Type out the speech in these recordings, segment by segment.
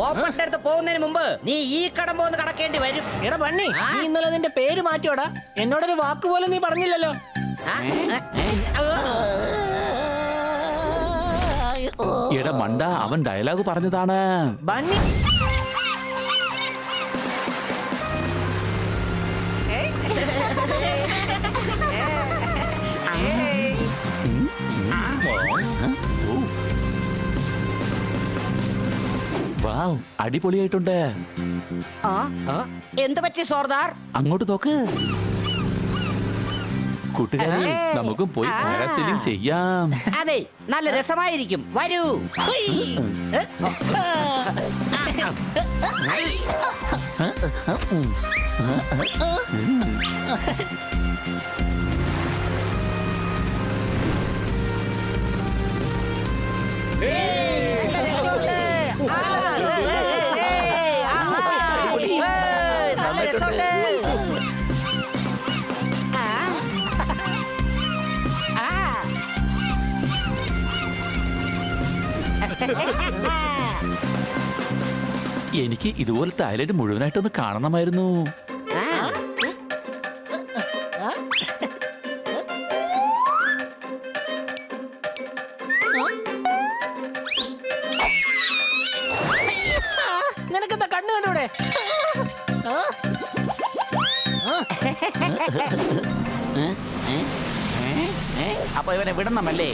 ഓപ്പണിന്റെ അടുത്ത് പോകുന്നതിന് മുമ്പ് നീ ഈ കടമ്പ് ഒന്ന് കടക്കേണ്ടി വരും. എടാ ബണ്ണി, നീ ഇന്നലെ നിന്റെ പേര് മാറ്റിയോടാ. എന്നോടൊരു വാക്ക് പോലും നീ പറഞ്ഞില്ലല്ലോ. എടാ മണ്ട, അവൻ ഡയലോഗ് പറഞ്ഞതാണ്. ബണ്ണി വാവ്, അടിപൊളിയായിട്ടുണ്ട്. എന്ത് പറ്റി സോർദാർ? അങ്ങോട്ട് നോക്ക് കൂട്ടുകാരെ, നമുക്കും പോയി പാരാസൈലിംഗ് ചെയ്യാം. അതെ, നല്ല രസമായിരിക്കും. വരൂ. എനിക്ക് ഇതുപോലത്തെ ഐലൻഡ് മുഴുവനായിട്ടൊന്ന് കാണണമായിരുന്നു. നിനക്കെന്താ കണ്ണു കണ്ടൂടെ? അപ്പൊ ഇവനെ വിടണമല്ലേ?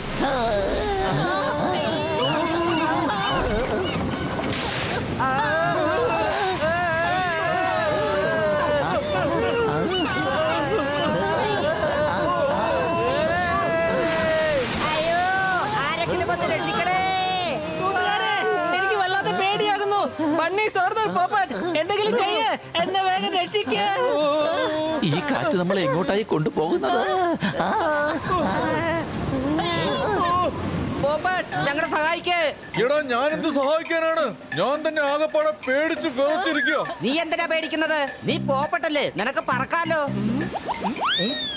എനിക്ക് വല്ലാത്ത പേടിയാകുന്നു. ബണ്ണി, സോർദാർ, പോപ്പട്ട്, എന്തെങ്കിലും ചെയ്യ്. എന്നെ വേഗം രക്ഷിക്ക്. ഈ കാറ്റ് നമ്മളെ എങ്ങോട്ടായി കൊണ്ടുപോകുന്നത്? ഞങ്ങളെ സഹായിക്ക്. എടാ, ഞാൻ എന്ത് സഹായിക്കാനാണ്? ഞാൻ തന്നെ ആകെപ്പാടെ പേടിച്ച് വിറച്ചിരിക്കുക. നീ എന്തിനാ പേടിക്കുന്നത്? നീ പോപ്പട്ടല്ലേ, നിനക്ക് പറക്കാലോ.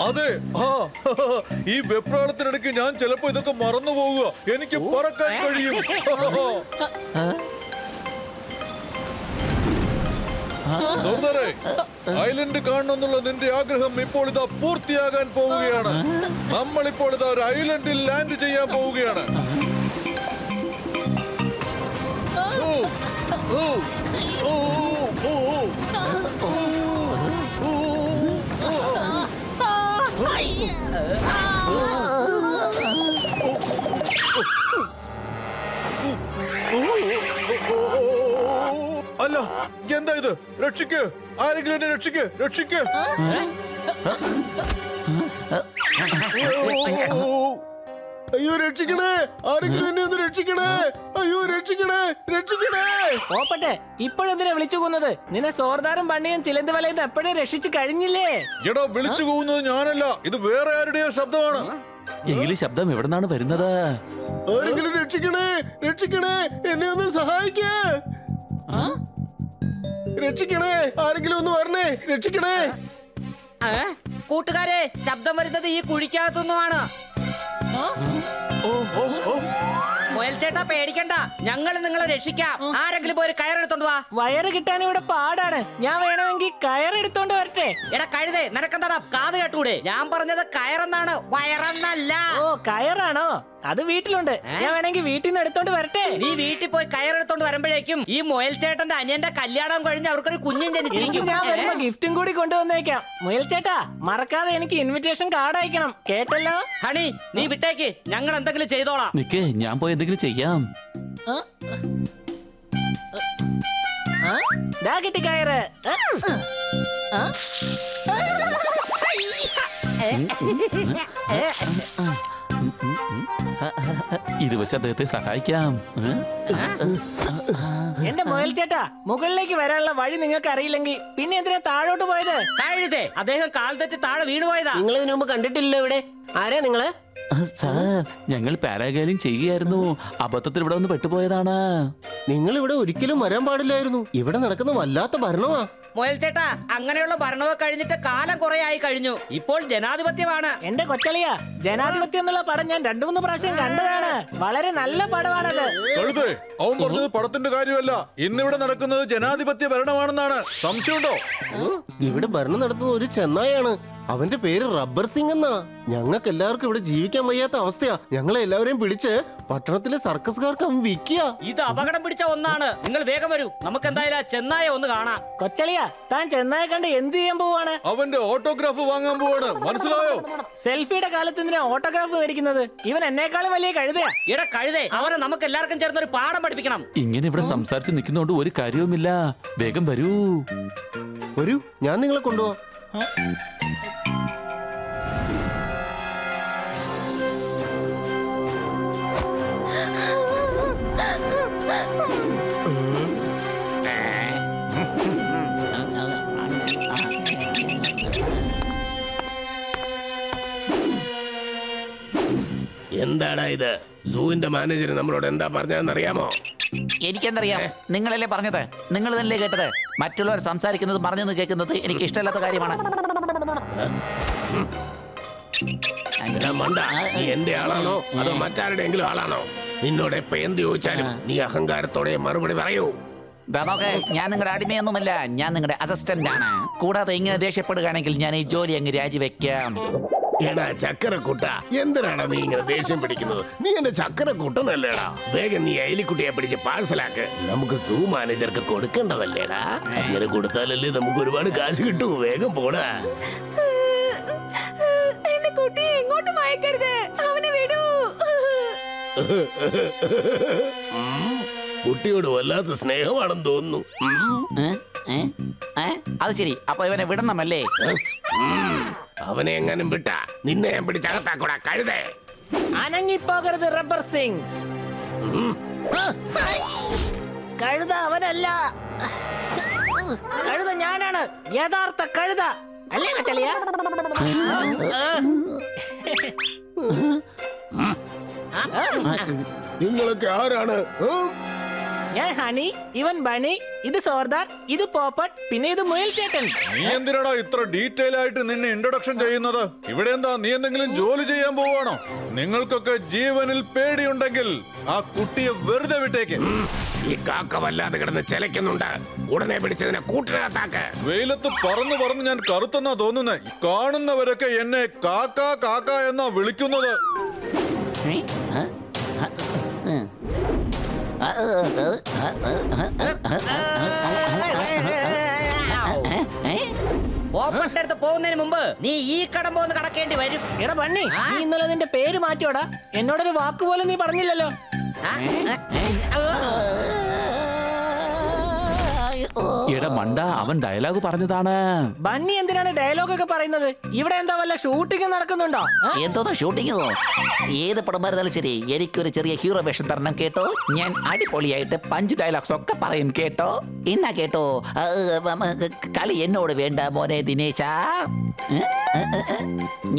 അതെ, ഈ വെപ്രാളത്തിനിടയ്ക്ക് ഞാൻ ചിലപ്പോ ഇതൊക്കെ മറന്നു പോവുക. എനിക്ക് പറക്കാൻ കഴിയും. സോർദാറെ, ഐലൻഡ് കാണണമെന്നുള്ള നിന്റെ ആഗ്രഹം ഇപ്പോൾ ഇതാ പൂർത്തിയാകാൻ പോവുകയാണ്. നമ്മളിപ്പോൾ ഇതാ ഒരു ഐലൻഡിൽ ലാൻഡ് ചെയ്യാൻ പോവുകയാണ്. അല്ല, എന്താ ഇത്? രക്ഷിക്ക്, ആരെങ്കിലും എന്നെ രക്ഷിക്ക്, രക്ഷിക്ക്. അയ്യോ, രക്ഷിക്കണേ, ആരെങ്കിലും എന്നെ ഒന്ന് രക്ഷിക്കണേ. അയ്യോ, രക്ഷിക്കണേ, രക്ഷിക്കണേ. പോപ്പട്ടെ, ഇപ്പോഴെന്തിനാ വിളിച്ചു പോകുന്നത്? നിന്നെ സോർദാറും ബണ്ണിയും ചിലന്തി വലയുന്ന എപ്പോഴേ രക്ഷിച്ചു കഴിഞ്ഞില്ലേ? എടാ, വിളിച്ചു പോകുന്നത് ഞാനല്ല, ഇത് വേറെ ആരുടെയോ ശബ്ദമാണ്. എങ്കിലും ശബ്ദം എവിടെ നിന്നാണ് വരുന്നത്? ആരെങ്കിലും രക്ഷിക്കണേ, രക്ഷിക്കണേ, എന്നെ ഒന്ന് സഹായിക്കേ. രക്ഷിക്കണേ, ആരെങ്കിലും ഒന്ന് വരണേ, രക്ഷിക്കണേ. കൂട്ടുകാരെ, ശബ്ദം വരുന്നത് ഈ കുഴിക്കകത്തുനിന്നുമാണ്. മുയൽ ചേട്ടാ, പേടിക്കണ്ട, ഞങ്ങൾ നിങ്ങളെ രക്ഷിക്കാം. ആരെങ്കിലും പോയി കയറെടുത്തോണ്ട് വാ. വയറ് കിട്ടാൻ ഇവിടെ പാടാണ്. ഞാൻ വേണമെങ്കിൽ കയറെടുത്തോണ്ട് വരട്ടെ. എടാ കഴുതേ, നിനക്കെന്താടാ കാത് കേട്ടൂടെ? ഞാൻ പറഞ്ഞത് കയറെന്നാണ്, വയറെന്നല്ല. ഓ, കയറാണോ? അത് വീട്ടിലുണ്ട്. ഞാൻ വേണമെങ്കിൽ വീട്ടിൽ നിന്ന് എടുത്തോണ്ട് വരട്ടെ. നീ വീട്ടിൽ പോയി കയറെടുത്തോണ്ട് വരുമ്പോഴേക്കും ഈ മുയൽ ചേട്ടന്റെ അനിയന്റെ കല്യാണം കഴിഞ്ഞ് അവർക്കൊരു കുഞ്ഞും ജനിച്ചിരിക്കും. ഞാൻ വരുമ്പോ ഗിഫ്റ്റും കൂടി കൊണ്ടുവന്നേക്കാം. മുയൽ ചേട്ടാ, മറക്കാതെ എനിക്ക് ഇൻവിറ്റേഷൻ കാർഡ് അയക്കണം, കേട്ടല്ലോ? ഹണി, നീ വിട്ടേക്ക്, ഞങ്ങൾ എന്തെങ്കിലും ചെയ്തോളാം. നിക്ക്, ഞാൻ പോയി എന്തെങ്കിലും ചെയ്യാം. ദാ കിട്ടി കയറ്. ഇത് വെച്ച് അദ്ദേഹത്തെ സഹായിക്കാം. എന്റെ മുയൽ ചേട്ടാ, മുകളിലേക്ക് വരാനുള്ള വഴി നിങ്ങൾക്ക് അറിയില്ലെങ്കിൽ പിന്നെ എന്തിനാ താഴോട്ട് പോയത്? കഴുതേ, അദ്ദേഹം കാൽ തെറ്റി താഴെ വീണുപോയതാ. നിങ്ങൾ ഇതിനു മുമ്പ് കണ്ടിട്ടില്ലല്ലോ ഇവിടെ. ആരാ നിങ്ങള്? സാർ, ഞങ്ങൾ പാരാഗ്ലൈഡിംഗ് ചെയ്യുകയായിരുന്നു. അബദ്ധത്തിൽ ഇവിടെ ഒന്ന് പെട്ടുപോയതാണ്. നിങ്ങൾ ഇവിടെ ഒരിക്കലും വരാൻ പാടില്ലായിരുന്നു. ഇവിടെ നടക്കുന്ന വല്ലാത്ത ഭരണമാ. മുയൽ ചേട്ടാ, അങ്ങനെയുള്ള ഭരണമൊക്കെ കഴിഞ്ഞിട്ട് കാലം കുറെ ആയി കഴിഞ്ഞു. ഇപ്പോൾ ജനാധിപത്യമാണ്. എന്റെ കൊച്ചളിയ, ജനാധിപത്യം എന്നുള്ള പടം ഞാൻ 2-3 പ്രാവശ്യം കണ്ടതാണ്. വളരെ നല്ല പടമാണത്. കഴുതേ, അവൻ പറഞ്ഞത് പടത്തിന്റെ കാര്യമല്ല. ഇന്നിവിടെ നടക്കുന്നത് ജനാധിപത്യ ഭരണമാണെന്നാണ്. സംശയമുണ്ടോ? ഇവിടെ ഭരണം നടത്തുന്ന ഒരു ചെന്നായാണ്. അവന്റെ പേര് റബ്ബർ സിംഗ് എന്നാ. ഞങ്ങൾക്ക് എല്ലാവർക്കും ഇവിടെ ജീവിക്കാൻ വയ്യാത്ത അവസ്ഥയാ. ഞങ്ങളെ എല്ലാവരെയും പിടിച്ച് പട്ടണത്തിലെ സർക്കസുകാർക്ക് അവൻ വിൽക്കുക. ഇത് അപകടം പിടിച്ച ഒന്നാണ്. നിങ്ങൾ വേഗം വരൂ, നമുക്ക് എന്തായാലും ചെന്നായ ഒന്ന് കാണാം. കൊച്ചളിയ, താൻ ചെന്നായ കണ്ട് എന്ത് ചെയ്യാൻ പോവാണ്? അവന്റെ ഓട്ടോഗ്രാഫ് വാങ്ങാൻ പോവാണ്. മനസ്സിലായോ? സെൽഫിയുടെ കാലത്ത് എന്തിനാ ഓട്ടോഗ്രാഫ് മേടിക്കുന്നത്? ഇവൻ എന്നെക്കാളും വലിയ കഴുതയാ. ഇവിടെ കഴുതേ, അവരെ നമുക്ക് എല്ലാവർക്കും ചേർന്ന് ഒരു പാഠം പഠിപ്പിക്കണം. ഇങ്ങനെ ഇവിടെ സംസാരിച്ച് നിൽക്കുന്നോണ്ട് ഒരു കാര്യവുമില്ല. വേഗം വരൂ. വരൂ, ഞാൻ നിങ്ങളെ കൊണ്ടുപോവാം. എന്താടാ ഇത്? സൂവിന്റെ മാനേജർ നമ്മളോട് എന്താ പറഞ്ഞതെന്നറിയാമോ? എനിക്കെന്തറിയാം? നിങ്ങളല്ലേ പറഞ്ഞത്, നിങ്ങൾ തന്നെ കേട്ടത്. മറ്റുള്ളവർ സംസാരിക്കുന്നത് പറഞ്ഞെന്ന് കേൾക്കുന്നത് എനിക്ക് ഇഷ്ടമില്ലാത്ത കാര്യമാണ്. എടാ മണ്ട, നീ എന്റെ ആളാണോ അതോ മറ്റാരുടെയെങ്കിലും ആളാണോ? നിന്നോട് എപ്പോ എന്ത് ചോദിച്ചാലും നീ അഹങ്കാരത്തോടെ മറുപടി പറയൂ. നോക്കെ, ഞാൻ നിങ്ങളുടെ അടിമയൊന്നുമല്ല, ഞാൻ നിങ്ങളുടെ അസിസ്റ്റന്റ് ആണ്. കൂടാതെ ഇങ്ങനെ ദേഷ്യപ്പെടുകയാണെങ്കിൽ ഞാൻ ഈ ജോലി അങ്ങ് രാജിവെക്കാം. എടാ ചക്കരക്കുട്ട, എന്തിനാടാ നീ ഇങ്ങനെ ദേഷ്യം പിടിക്കുന്നത്? നീ എന്റെ ചക്കരക്കുട്ടനല്ലേടാ. വേഗം നീ അയലിക്കുട്ടിയെ പിടിച്ച് പാഴ്സലാക്ക്. നമുക്ക് സൂ മാനേജർക്ക് കൊടുക്കേണ്ടതല്ലേടാ. അങ്ങനെ കൊടുത്താലല്ലേ നമുക്ക് ഒരുപാട് കാശ് കിട്ടൂ. വേഗം പോടാ. എന്റെ കുട്ടിയെ എങ്ങോട്ടും അയക്കരുത്. അവനെ വിടൂ. കുട്ടിയോട് വല്ലാത്ത സ്നേഹമാണെന്ന് തോന്നുന്നു. അത് ശരി, അപ്പൊ ഇവനെ വിടണമല്ലേ? അവനെ എങ്ങാനും വിട്ടാ നിന്നെ ഞാൻ പിടിച്ചകത്താക്കൂടാ കഴുതേ. അനങ്ങിപ്പോകരുത് റബ്ബർ സിംഗ്. കഴുത അവനല്ല, കഴുത ഞാനാണ്. യഥാർത്ഥ കഴുത അല്ലേ കൊച്ചളിയ? നിങ്ങളൊക്കെ ആരാണ്? ഞാൻ ഹണി, ഇവൻ ബണി, ഇത് സോർദാർ, ഇത് പോപ്പട്ട്, പിന്നെ ഇത് മുയൽ ചേട്ടൻ. നീ എന്തിനാടാ ഇത്ര ഡീറ്റെയിൽ ആയിട്ട് നിന്നെ ഇൻട്രൊഡക്ഷൻ ചെയ്യുന്നത്? ഇവിടെ എന്താ, നീ എന്തെങ്കിലും ജോലി ചെയ്യാൻ പോവാണോ? നിങ്ങൾക്കൊക്കെ ജീവനിൽ പേടിയുണ്ടെങ്കിൽ ആ കുട്ടിയെ വെറുതെ വിട്ടേക്ക്. ഈ കാക്ക വല്ലാതെ കിടന്ന് ചെലക്കുന്നുണ്ട്. ഉടനെ പിടിച്ചതിനെ കൂട്ടിനകത്താക്ക്. വെയിലത്ത് പറന്ന് പറന്ന് ഞാൻ കറുത്തെന്നാ തോന്നുന്നത്. കാണുന്നവരൊക്കെ എന്നെ കാക്ക കാക്ക എന്നാ വിളിക്കുന്നത്. പോപ്പട്ടിന്റെ അടുത്ത് പോകുന്നതിന് മുമ്പ് നീ ഈ കടമ്പ ഒന്ന് കടക്കേണ്ടി വരും. എടാ ബണ്ണി, നീ ഇന്നലെ നിന്റെ പേര് മാറ്റിയോടാ. എന്നോടൊരു വാക്ക് പോലും നീ പറഞ്ഞില്ലല്ലോ. എടാ മണ്ട, അവൻ ഡയലോഗ് പറഞ്ഞതാണ്. ബണ്ണി എന്തിനാണ് ഡയലോഗ് ഒക്കെ പറയുന്നത്? ഇവിടെ എന്താ വല്ല ഷൂട്ടിംഗ് നടക്കുന്നുണ്ടോ? എന്തോ ഷൂട്ടിങ്ങോ? ഏത് പടം വരുന്നാലും ശരി, എനിക്കൊരു ചെറിയ ഹീറോ വേഷം തരണം കേട്ടോ. ഞാൻ അടിപൊളിയായിട്ട് പഞ്ച് ഡയലോഗ്സ് ഒക്കെ പറയും കേട്ടോ. ഇന്നാ കേട്ടോ, കളി എന്നോട് വേണ്ട മോനെ ദിനേശ.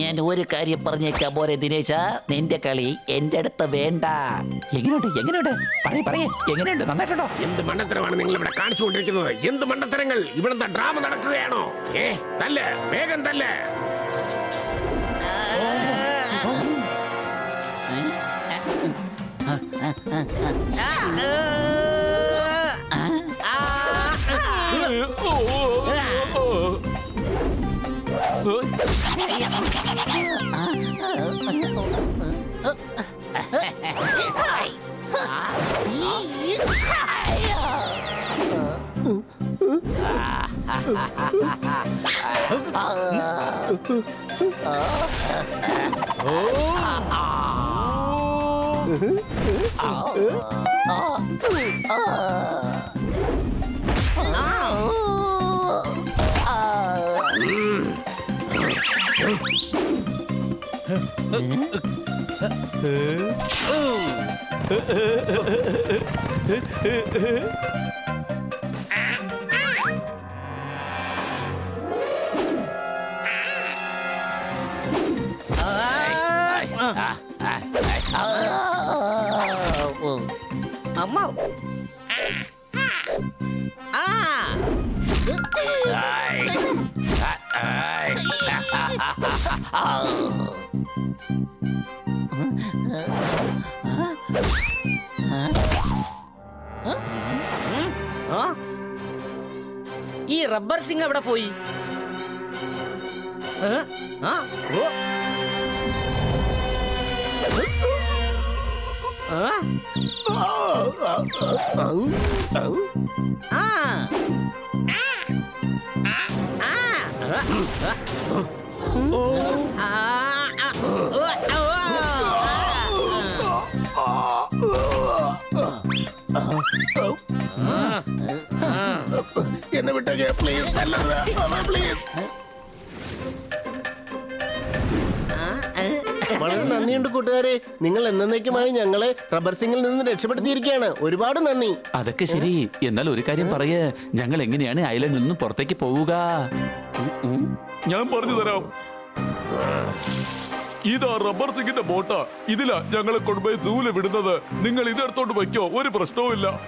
ഞാൻ ഒരു കാര്യം പറഞ്ഞേക്കാം മോനെ ദിനേശ, നിന്റെ കളി എന്റെ അടുത്ത് വേണ്ട. എങ്ങനെയുണ്ട് പറയേ, എങ്ങനെയുണ്ട്? നന്നായിട്ടുണ്ടോ? എന്ത് മണ്ടത്തരമാണ് നിങ്ങൾ ഇവിടെ കാണിച്ചുകൊണ്ടിരിക്കുന്നത്? എന്ത് മണ്ടത്തരങ്ങൾ? ഇവിടെന്താ ഡ്രാമ നടക്കുകയാണോ? തല്ല്, വേഗം തല്ല്. അമ്മ. ആ? ഈ റബ്ബർ സിംഗ് എവിടെ പോയി? ഏ? ആ? ഓ. ആ? ആ. എന്നെ വിട്ടേ പ്ലീസ് പ്ലീസ്. വളരെ നന്ദിയുണ്ട് കൂട്ടുകാരെ. നിങ്ങൾ എന്നേക്കുമായി ഞങ്ങളെ റബ്ബർ സിംഗിൽ നിന്ന് രക്ഷപ്പെടുത്തിയിരിക്കുകയാണ്. ഒരുപാട് നന്ദി. അതൊക്കെ ശരി. എന്നാൽ ഒരു കാര്യം പറയേ, ഞങ്ങൾ എങ്ങനെയാണ് ഐലൻഡിൽ നിന്ന് പുറത്തേക്ക് പോവുക? ഞാൻ പറഞ്ഞു തരാം. ഇതാ റബ്ബർ സിംഗിന്റെ ബോട്ടാ. ഇതിലാ ഞങ്ങളെ കൊണ്ടുപോയി സൂല് വിടുന്നത്. നിങ്ങൾ ഇതെടുത്തോണ്ട് വയ്ക്കോ, ഒരു പ്രശ്നവും ഇല്ല.